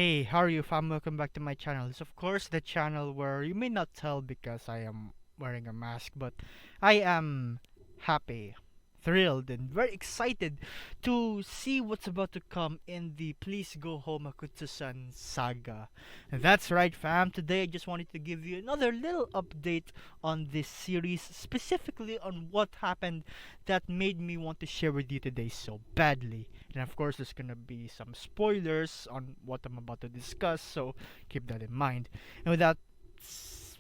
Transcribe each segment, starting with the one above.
Hey, how are you, fam? Welcome back to my channel. It's of course the channel where you may not tell because I am wearing a mask, but I am happy, thrilled, and very excited to see what's about to come in the Please Go Home Akutsu-san saga. And that's right, fam. Today I just wanted to give you another little update on this series, specifically on what happened that made me want to share with you today so badly. And of course, there's gonna be some spoilers on what I'm about to discuss, so keep that in mind. And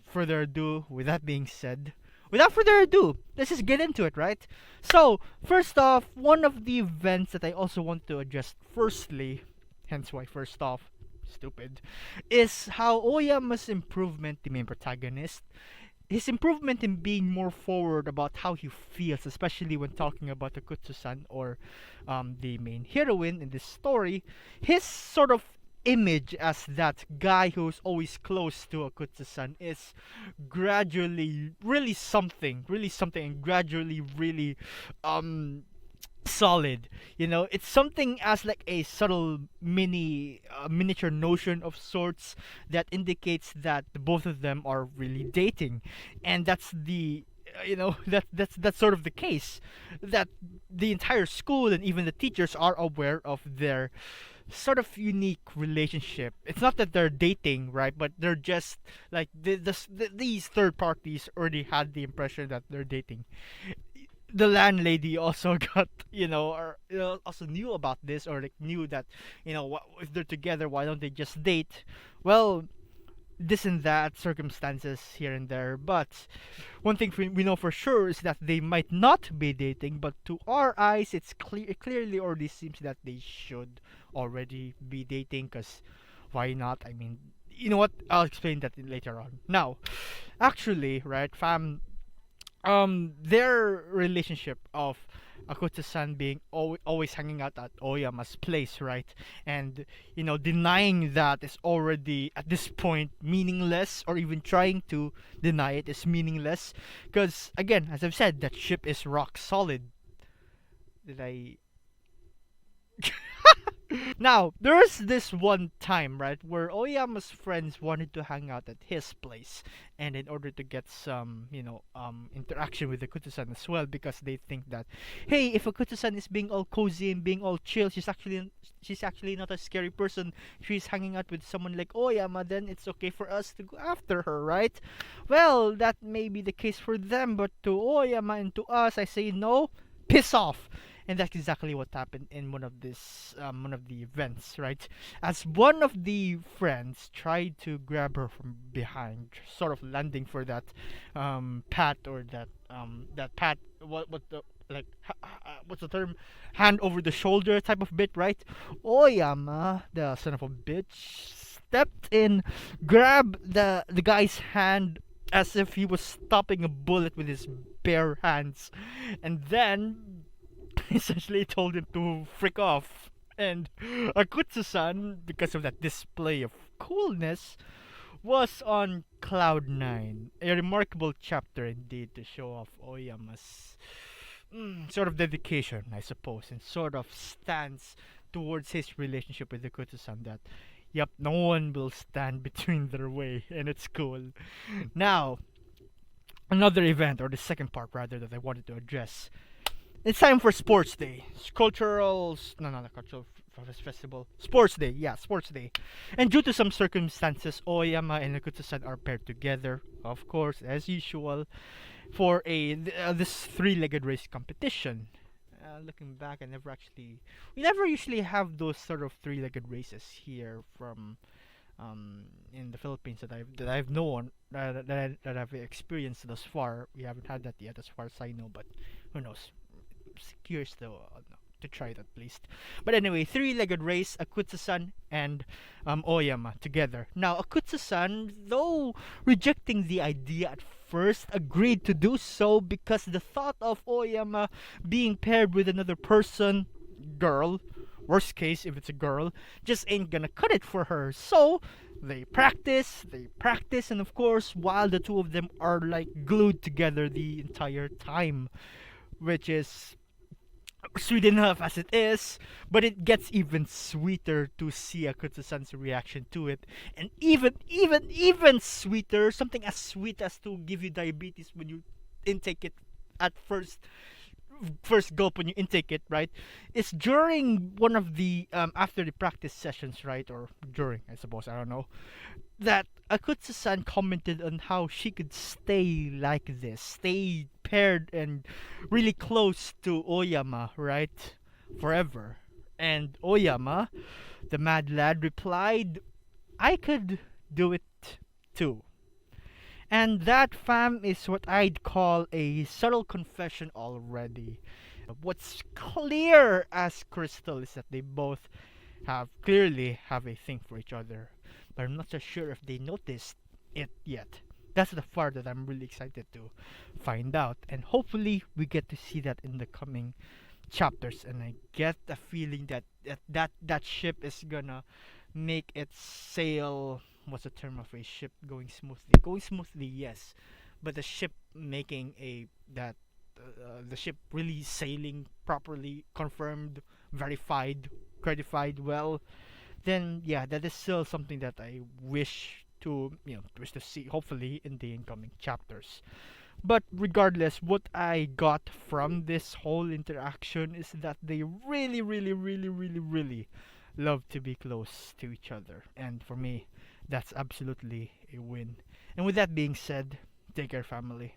further ado, with that being said, without further ado, let's just get into it, right? So, first off, one of the events that I also want to address firstly, hence why first off, stupid, is how Oyama's improvement, the main protagonist, his improvement in being more forward about how he feels, especially when talking about Akutsu-san or the main heroine in this story, his sort of image as that guy who's always close to Akutsu-san is gradually really something, and gradually really um solid. It's something as like a subtle miniature notion of sorts that indicates that the both of them are really dating, and that's the that's sort of the case, that the entire school and even the teachers are aware of their sort of unique relationship. It's not that they're dating, right? But they're just like these third parties already had the impression that they're dating. The landlady also got, or also knew about this, or like knew that, if they're together, why don't they just date? Well, this and that circumstances here and there, but one thing we know for sure is that they might not be dating, but to our eyes it's it clearly already seems that they should already be dating, because why not? I mean, you know what, I'll explain that later on. Now, actually, right, fam, their relationship of Akutsu-san being always hanging out at Oyama's place, right? And denying that is already at this point meaningless, or even trying to deny it is meaningless, because again, as I've said, that ship is rock solid. Did I Now, there's this one time, right, where Oyama's friends wanted to hang out at his place, and in order to get some, interaction with the Kutusan as well, because they think that, hey, if a Kutusan is being all cozy and being all chill, she's actually not a scary person. She's hanging out with someone like Oyama, then it's okay for us to go after her, right? Well, that may be the case for them, but to Oyama and to us, I say no. Piss off. And that's exactly what happened in one of the events, right? As one of the friends tried to grab her from behind, sort of landing for that pat, or that pat, what the like what's the term, hand over the shoulder type of bit, right? Oyama, the son of a bitch, stepped in, grabbed the guy's hand as if he was stopping a bullet with his bare hands, and then essentially told him to frick off. And Akutsu-san, because of that display of coolness, was on cloud nine. A remarkable chapter indeed to show off Oyama's sort of dedication, I suppose, and sort of stance towards his relationship with Akutsu-san, that, yep, no one will stand between their way, and it's cool. Now, another event, or the second part rather, that I wanted to address. It's time for Sports Day. No, not cultural festival. Sports Day, yeah, Sports Day. And due to some circumstances, Oyama and Akutsu-san are paired together, of course, as usual, for this three-legged race competition. Looking back, we never usually have those sort of three-legged races here from in the Philippines that I've known, that I've experienced thus far. We haven't had that yet, as far as I know, but who knows? Curious though, to try it at least. But anyway, three-legged race, Akutsu-san and Oyama together. Now, Akutsu-san, though rejecting the idea at first, agreed to do so because the thought of Oyama being paired with another person, girl, worst case if it's a girl, just ain't gonna cut it for her. So they practice, and of course, while the two of them are like glued together the entire time, which is sweet enough as it is, but it gets even sweeter to see Akutsu-san's reaction to it, and even sweeter, something as sweet as to give you diabetes when you intake it at first gulp when you intake it, right? It's during one of the after the practice sessions, right, or during, I suppose, I don't know, that Akutsu-san commented on how she could stay like this, stay paired and really close to Oyama, right, forever. And Oyama, the mad lad, replied, "I could do it too." And that, fam, is what I'd call a subtle confession already. What's clear as crystal is that they both clearly have a thing for each other, but I'm not so sure if they noticed it yet. That's the part that I'm really excited to find out, and hopefully we get to see that in the coming chapters. And I get the feeling that that ship is gonna make its sail. What's the term of a ship going smoothly? Going smoothly, yes, but the ship making a that the ship really sailing properly, confirmed, verified, credified well, then yeah, that is still something that I wish to wish to see hopefully in the incoming chapters. But regardless, what I got from this whole interaction is that they really, really, really, really, really love to be close to each other. And for me, that's absolutely a win. And with that being said, take care, family.